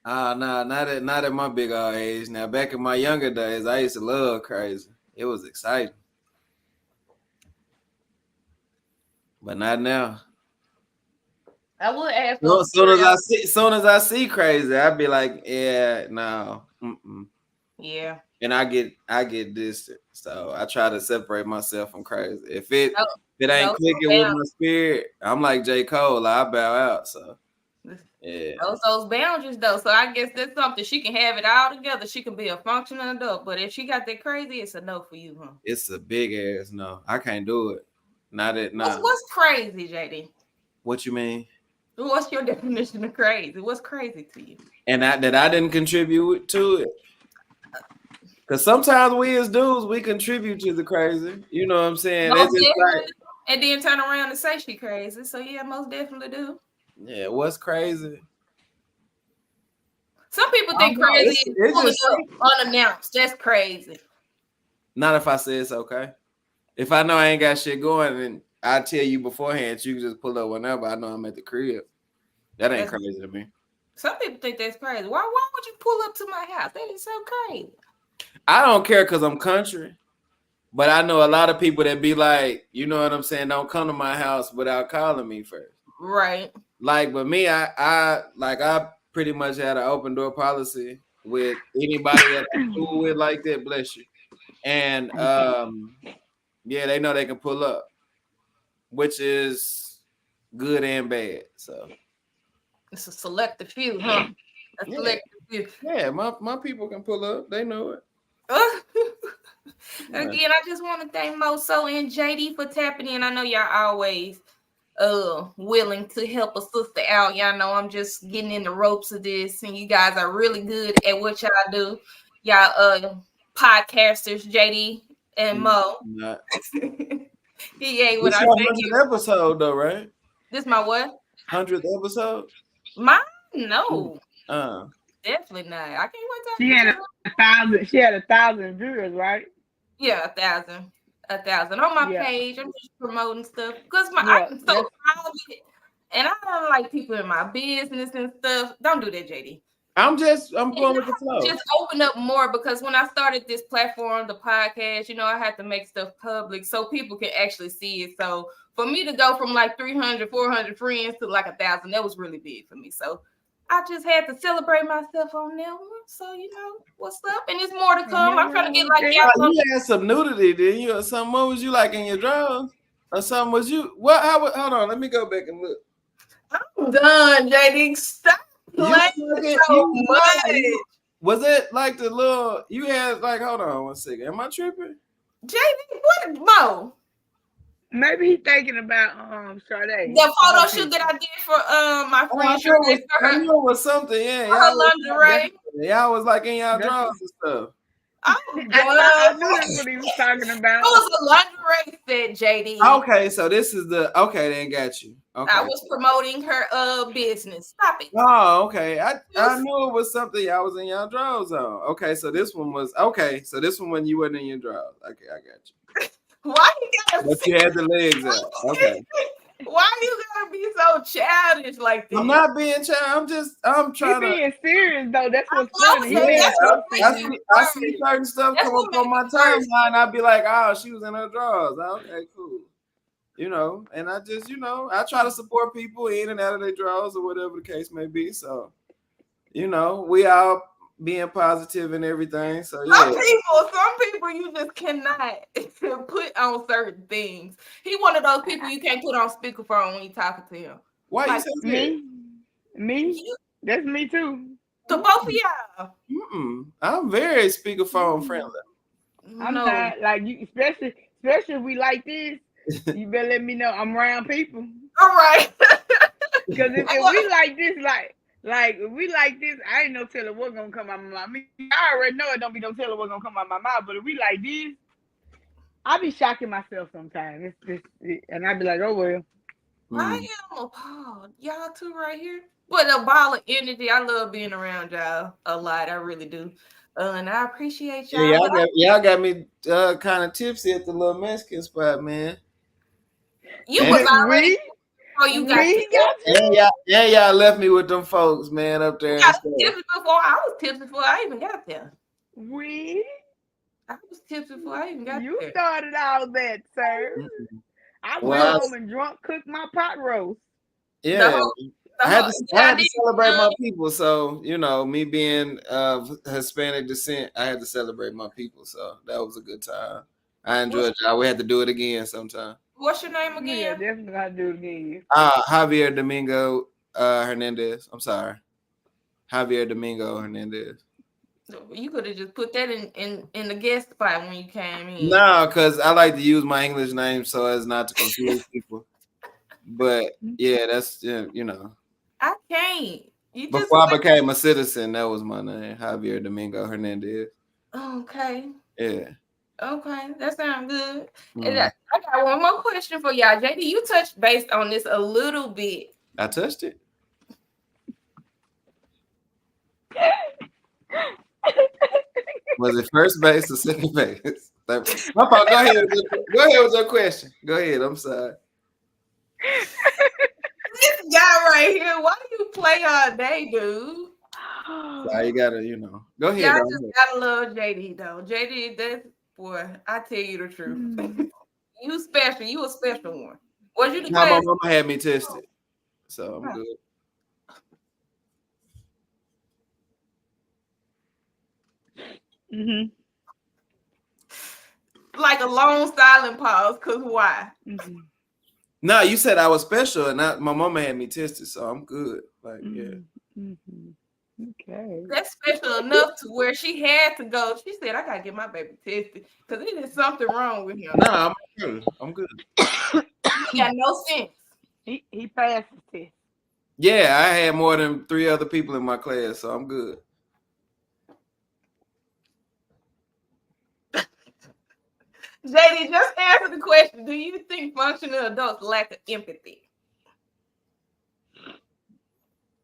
Nah, not at my big old age. Now, back in my younger days, I used to love crazy. It was exciting, but not now. I would ask So, those soon as I see crazy, I'd be like, yeah, no, Yeah. and I get distant. So I try to separate myself from crazy. If it Those, if it ain't those clicking with my spirit, I'm like J. Cole. I bow out. So yeah, those boundaries though. So I guess that's something she can have it all together. She can be a functional adult. But if she got that crazy, it's a no for you, huh? it's a big ass no. I can't do it. Not at What's nah. what's crazy, JD? What you mean? What's your definition of crazy? What's crazy to you? And that I didn't contribute to it. Cause sometimes we as dudes we contribute to the crazy. You know what I'm saying? It's Most just like, definitely. And then turn around and say she crazy. So yeah, most definitely do. yeah, what's crazy? Some people I don't think know. crazy It's is it's pulling just up unannounced. That's crazy. not if I say it's okay. If I know I ain't got shit going, then I tell you beforehand, you can just pull up whenever. I know I'm at the crib. That ain't crazy to me. Some people think that's crazy. Why would you pull up to my house? That is so crazy. I don't care because I'm country, but I know a lot of people that be like, you know what I'm saying, don't come to my house without calling me first. Right. Like, but me, I pretty much had an open door policy with anybody that I'm cool with like that. Bless you. And yeah, they know they can pull up, which is good and bad. So it's a selective few, huh? A selective few. Yeah, my people can pull up. They know it. Again, I just want to thank Moso and JD for tapping in. I know y'all always willing to help a sister out. Y'all know I'm just getting in the ropes of this, and you guys are really good at what y'all do. Y'all podcasters, JD and Mo. He ain't what I say. 100th episode though, right? This my what? 100th episode? Mine? No. Definitely not. I can't wait to She had 1,000 viewers, right? Yeah, 1,000. 1,000 on my page. I'm just promoting stuff because I'm so proud of it, and I don't like people in my business and stuff. Don't do that, JD. I'm going with the flow. Just open up more because when I started this platform, the podcast, I had to make stuff public so people can actually see it. So for me to go from like 300, 400 friends to like 1,000, that was really big for me. So I just had to celebrate myself on that one. So what's up, and there's more to come. I'm trying to get like y'all. You had some nudity, didn't you? Or something? What was you like in your drawers? Or something? Was you? What? Hold on. Let me go back and look. I'm done, JD. Stop. So much. Was it like the little you had? Like, hold on 1 second. Am I tripping? JD, what, Mo? Maybe he's thinking about Sade. The photo shoot that I did for my friend. I knew it was something. Yeah, her lingerie. Y'all was like in y'all drawers and stuff. I knew that's what he was talking about. It was a lingerie set, JD. Okay, so this is then got you. Okay. I was promoting her business. Stop it. Oh, okay. I knew it was something y'all was in y'all drawers on. Okay, so this one was So this one when you wasn't in your drawers. Okay, I got you. Why you gotta? But you had the legs out. Okay. Why you gotta be so childish like this? I'm not being child. I'm trying to. Being serious though. That's what's funny. I see certain stuff come up on my timeline. I'd be like, oh, she was in her drawers. Okay, cool. And I just, I try to support people in and out of their drawers or whatever the case may be. So, we all being positive and everything. So yeah. Some people you just cannot put on certain things. He one of those people you can't put on speakerphone when you talking to him. Why you say me? Me? That's me too. To both of y'all. I'm very speakerphone friendly. I'm not like you, especially if we like this. You better let me know I'm around people. All right. Because if we like this, like if we like this, I ain't no telling what's gonna come out of my mouth. I mean, I already know it don't be no telling what's gonna come out of my mouth. But if we like this, I be shocking myself sometimes. And I be like, oh well. I am appalled. Y'all two right here. But a ball of energy. I love being around y'all a lot. I really do. And I appreciate y'all. Yeah, y'all got me kind of tipsy at the little Mexican spot, man. You was already. Oh, you got y'all left me with them folks, man, up there. I was tipsy before I even got there. I was tipsy before I even got there. You started all that, sir. I went home and cooked my pot roast. Yeah. I had to celebrate my people. So, me being of Hispanic descent, I had to celebrate my people. So that was a good time. I enjoyed it. We had to do it again sometime. What's your name again? Yeah, definitely got to do it again. Javier Domingo Hernandez. I'm sorry. Javier Domingo Hernandez. You could have just put that in the guest spot when you came in. No, because I like to use my English name so as not to confuse people. But yeah, that's I can't. Before I became a citizen, that was my name, Javier Domingo Hernandez. Okay. Yeah. Okay, that sounds good. And I got one more question for y'all. JD, you touched base on this a little bit. I touched it. Was it first base or second base? My fault. Go ahead with your question. Go ahead. I'm sorry. This guy right here, why do you play all day, dude? So you gotta, go ahead. Y'all Go just ahead. gotta love JD though. JD, that's boy, I tell you the truth. You special, you a special one. Was you the Now my class? mama had me tested, so I'm good. Mm-hmm. Like a long silent pause, cause why? Mm-hmm. No, you said I was special, and my mama had me tested, so I'm good. Like, yeah. Mm-hmm. Okay. That's special enough to where she had to go. She said, I gotta get my baby tested because it is something wrong with him. Nah, I'm good. I'm good. He got no sense. He passed his test. Yeah, I had more than 3 other people in my class, so I'm good. JD, just answer the question. Do you think functional adults lack of empathy?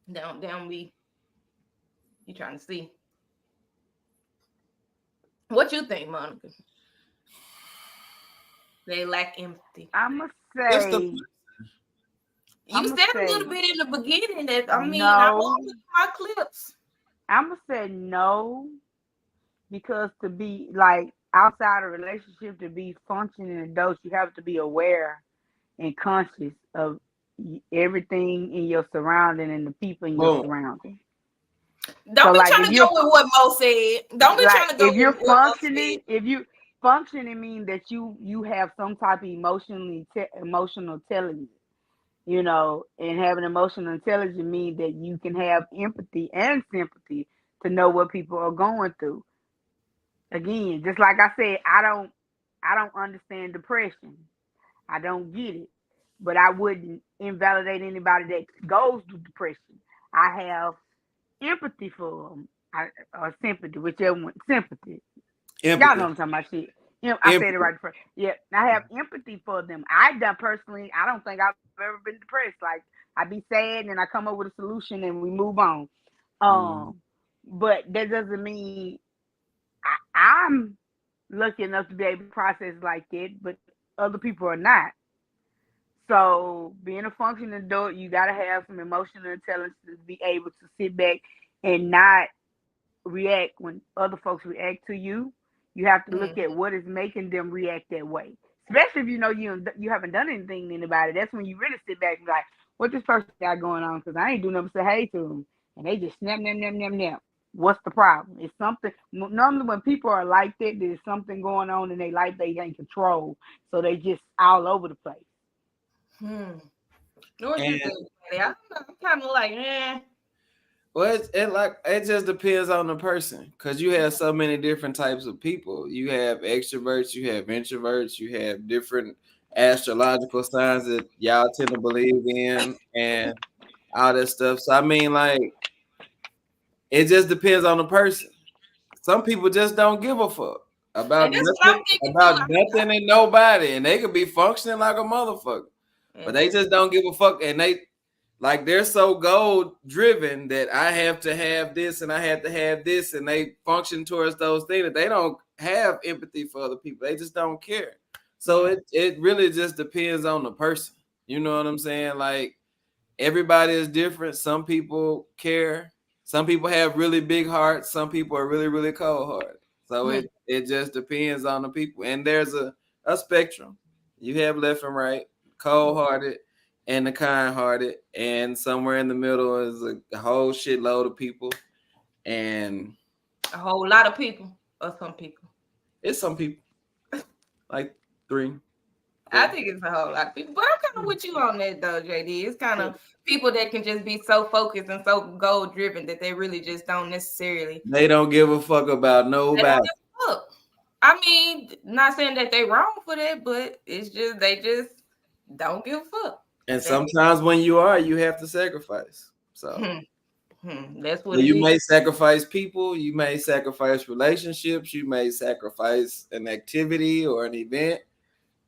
Don't be. You trying to see? What you think, Monica? They lack empathy. I'ma What's the say You I'ma said a say little bit in the beginning that I mean, I no. won't look at my clips. I'ma say no because to be like outside a relationship to be functioning adults, you have to be aware and conscious of everything in your surrounding and the people in your boom? surrounding. Don't So be like trying to go with what Mo said. Don't be trying to go if you're with what Mo said. if you functioning means that you have some type of emotional intelligence, and having emotional intelligence means that you can have empathy and sympathy to know what people are going through. Again, just like I said, I don't understand depression. I don't get it, but I wouldn't invalidate anybody that goes through depression. I have empathy for them, or sympathy, whichever one. Sympathy. Y'all know Empathy. what I'm talking about. Shit. I said it Empathy. right first. Yeah, I have empathy for them. I done personally. I don't think I've ever been depressed. Like I be sad and I come up with a solution and we move on. Mm. But that doesn't mean I'm lucky enough to be able to process like that, but other people are not. So being a functioning adult, you gotta have some emotional intelligence to be able to sit back and not react when other folks react to you. You have to look at Mm-hmm. what is making them react that way. Especially if you know you haven't done anything to anybody. That's when you really sit back and be like, what this person got going on? Because I ain't doing nothing but say hey to them, and they just snap, snap, snap, snap, snap. What's the problem? It's something. Normally, when people are like that, there's something going on in their life they can't control, so they just all over the place. What you And think? I'm kind of like, eh. well, it just depends on the person, because you have so many different types of people. You have extroverts, you have introverts, you have different astrological signs that y'all tend to believe in, and all that stuff. So I mean, like, it just depends on the person. Some people just don't give a fuck And about that's what I'm nothing, thinking too. about nothing and nobody, and they could be functioning like a motherfucker, but And they that's just don't give a fuck, and they're so goal driven that I have to have this and I have to have this, and they function towards those things that they don't have empathy for other people. They just don't care. So it really just depends on the person. You know what I'm saying? Like, everybody is different. Some people care. Some people have really big hearts. Some people are really, really cold hearted. So it just depends on the people. And there's a spectrum. You have left and right, cold hearted and the kind hearted. And somewhere in the middle is a whole shitload of people. And a whole lot of people, or some people. it's some people, like 3. I 4. think it's a whole lot of people, but I'm kind of with you on that though, JD. It's kind of people that can just be so focused and so goal driven that they really just don't necessarily. They don't give a fuck about They don't nobody. give a fuck. I mean, not saying that they wrong for that, but it's just they just don't give a fuck. And sometimes when you have to sacrifice. So That's what so it you is. may sacrifice people, you may sacrifice relationships, you may sacrifice an activity or an event.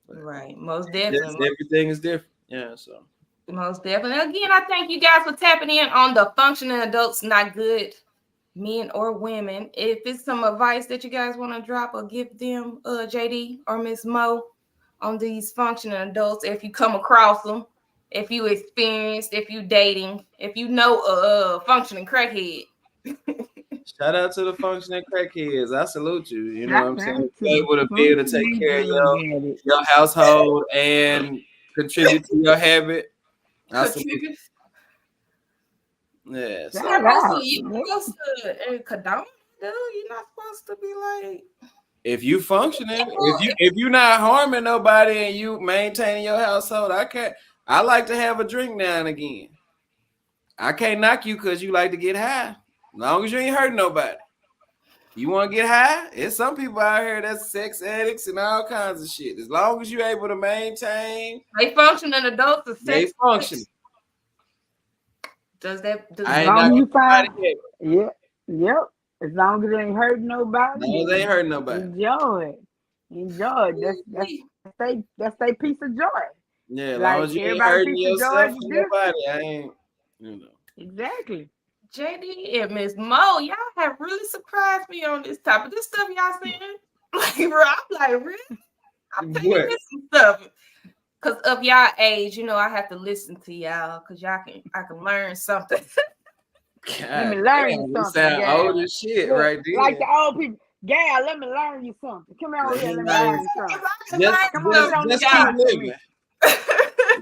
Right. Most definitely. Everything is different. Yeah. So most definitely. Again, I thank you guys for tapping in on the functioning adults not good, men or women. If it's some advice that you guys want to drop or give them, JD or Miss Mo, on these functioning adults, if you come across them, if you experienced, if you dating, if you know a functioning crackhead. Shout out to the functioning crackheads. I salute you. You know what I'm saying? to Be able to take care of it. your household and contribute to your habit. I salute you. Contribute. Yeah. So Shout out. You're supposed to condone, dude. You're not supposed to be like. if you functioning, if you're not harming nobody and you maintaining your household, I like to have a drink now and again. I can't knock you because you like to get high. As long as you ain't hurting nobody. You want to get high? There's some people out here that's sex addicts and all kinds of shit. As long as you're able to maintain, They functioning adults are they sex. function. Does that? I As ain't long as you find, nobody yet. yep. As long as it ain't hurting nobody, As long as they ain't hurting nobody. enjoy it. That's they piece of joy. Yeah, as Like, long as you ain't everybody hurting thinks the joy yourself is and nobody, I ain't, you know. Exactly. JD and Miss Mo, y'all have really surprised me on this topic. This stuff y'all saying, like, bro, I'm like, really? I'm taking What? this stuff. Cause of y'all age, you know, I have to listen to y'all because I can learn something. Let me learn you You something, sound Gal. old as shit Look, right there. like the old people. Gal, let me learn you something. Come over here, let me learn you something. Just keep Come living.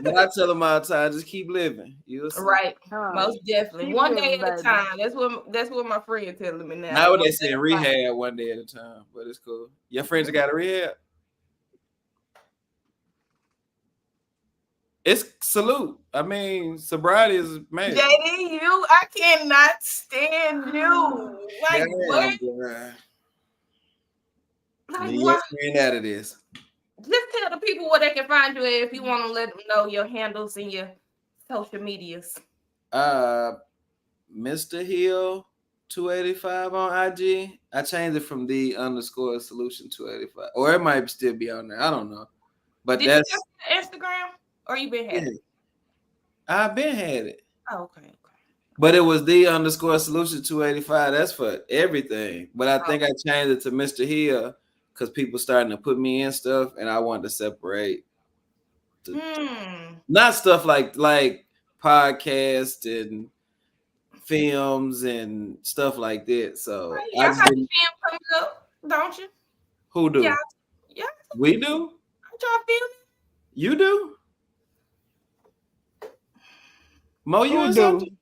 But I tell them all the time, just keep living. You'll see. Right, most definitely. Keep One living, day at a baby. time. That's what my friend telling me now. Now what they say rehab one day at a time, but it's cool. Your friends got a rehab? It's salute. I mean, sobriety is amazing. JD, I cannot stand you. Like, what? Like, what? Out of this. Just tell the people where they can find you if you want to let them know your handles and your social medias. Mr. Hill 285 on IG. I changed it from _solution 285. Or it might still be on there. I don't know. But Did you have Instagram or you been had it? I've been had it. Oh, okay. But it was _solution 285. That's for everything. But I think I changed it to Mr. Hill because people starting to put me in stuff and I wanted to separate. Not stuff like podcasts and films and stuff like that. So I got the film coming up, don't you? Who do? Yeah. We do? Aren't y'all filming? You do? Mo, you in something?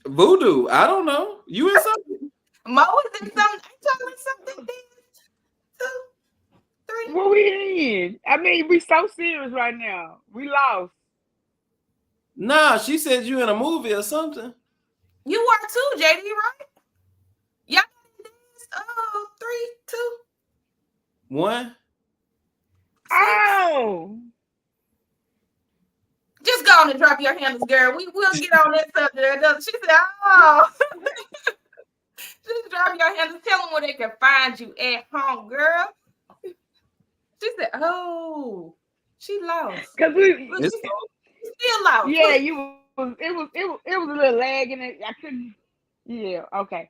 Voodoo. I don't know. You in something? Mo is in something. Ain't y'all in something? 2, 3. What we in? I mean, we so serious right now. We lost. Nah, she said you in a movie or something. You are too, JD, right? Y'all in this 3, 2, 1. Oh. Just go on and drop your handles, girl. We will get on that subject. She said, oh. Just drop your handles. Tell them where they can find you at home, girl. She said, oh. She lost. Cause we still lost. Yeah, it was a little lagging. I couldn't. Yeah, okay.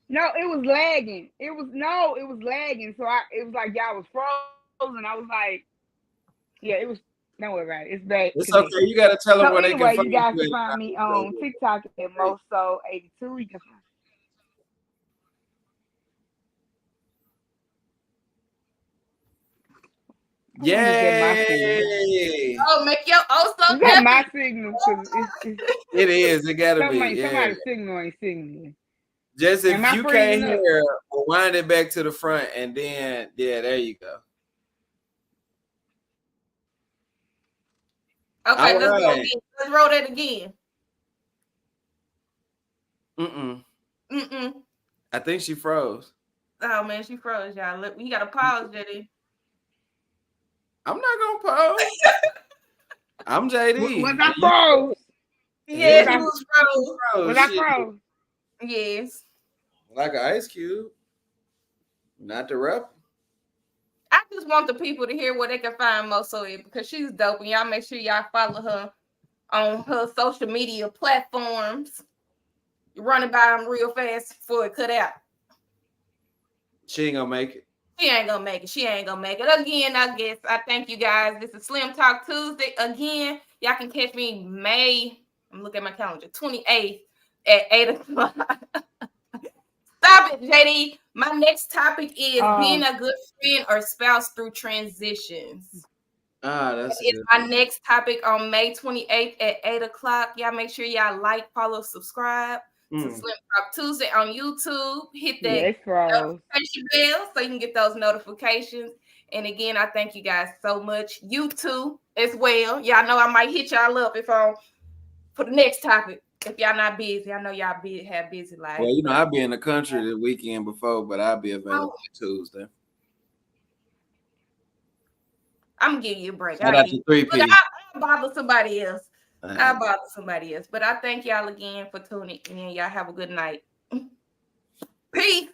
No, it was lagging. It was lagging. So it was like y'all was frozen. I was like, yeah, it was. Don't worry about it. It's bad. It's okay. You gotta tell them where they can find you guys can find me on TikTok at Moso82. You can find. Yay! Oh, make your so is that my signal? It is. It gotta be. Somebody's signal ain't signaling. Just if you can't hear, wind it back to the front, and then there you go. Okay, let's go again. Let's roll that again. I think she froze. Oh man, she froze, y'all. Look, we gotta pause, JD. I'm not gonna pause. I'm JD. Was I froze? Yes, you was froze. Was I froze? Yes. Like an ice cube. Not the rep. I just want the people to hear where they can find Moso because she's dope, and y'all make sure y'all follow her on her social media platforms. You're running by them real fast before it cut out. She ain't gonna make it. She ain't gonna make it. She ain't gonna make it. Again, I guess I thank you guys. This is Slim Talk Tuesday. Again, y'all can catch me I'm looking at my calendar, 28th at 8 o'clock. Stop it, JD. My next topic is being a good friend or spouse through transitions. It's my next topic on May 28th at 8 o'clock. Y'all make sure y'all like, follow, subscribe to Slim Talk Tuesday on YouTube. Hit that notification bell so you can get those notifications. And again, I thank you guys so much. You too as well. Y'all know I might hit y'all up for the next topic. If y'all not busy, I know y'all have busy lives. Well, I'll be in the country the weekend before, but I'll be available Tuesday. I'm gonna give you a break. Shout out to 3P. I'll bother somebody else. But I thank y'all again for tuning in. Y'all have a good night. Peace.